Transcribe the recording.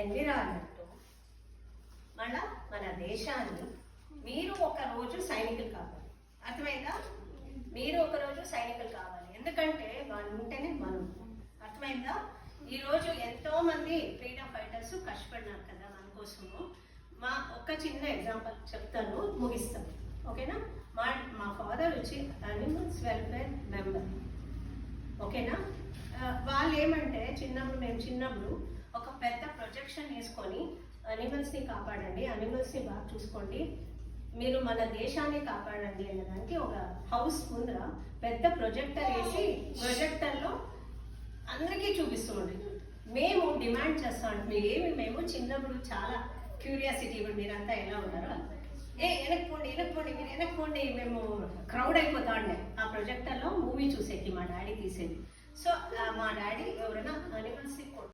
Environment, మళ్ళా మన దేశాన్ని మీరు ఒకరోజు సైనికులు కావాలి. అర్థమైందా? మీరు ఒకరోజు సైనికులు కావాలి. ఎందుకంటే వాళ్ళు ఉంటేనే మనం. అర్థమైందా? ఈరోజు ఎంతో మంది ఫ్రీడమ్ ఫైటర్స్ కష్టపడినారు కదా మన కోసము. ఒక చిన్న ఎగ్జాంపుల్ చెప్తాను, ముగిస్తాను. ఓకేనా? మా ఫాదర్ వచ్చి అనిమల్స్ వెల్ఫేర్ మెంబర్. ఓకేనా? వాళ్ళు ఏమంటే మేము చిన్నప్పుడు ఒక పెద్ద ప్రొజెక్షన్ వేసుకొని అనిమల్స్ని కాపాడండి, అనిమల్స్ని బాగా చూసుకోండి, మీరు మన దేశాన్ని కాపాడండి అనేదానికి ఒక హౌస్ ముందర పెద్ద ప్రొజెక్టర్ వేసి ప్రొజెక్టర్లో అందరికీ చూపిస్తూ ఉండే. మేము డిమాండ్ చేస్తాం. మేము చిన్నప్పుడు చాలా క్యూరియాసిటీ, ఇప్పుడు మీరంతా ఎలా ఉన్నారో, వెనక్కోండి మీరు వెనక్కోండి, మేము క్రౌడ్ అయిపోతా ఉండే ఆ ప్రొజెక్టర్లో మూవీ చూసేకి మా డాడీ తీసేది. సో మా డాడీ ఎవరైనా అనిమల్స్ని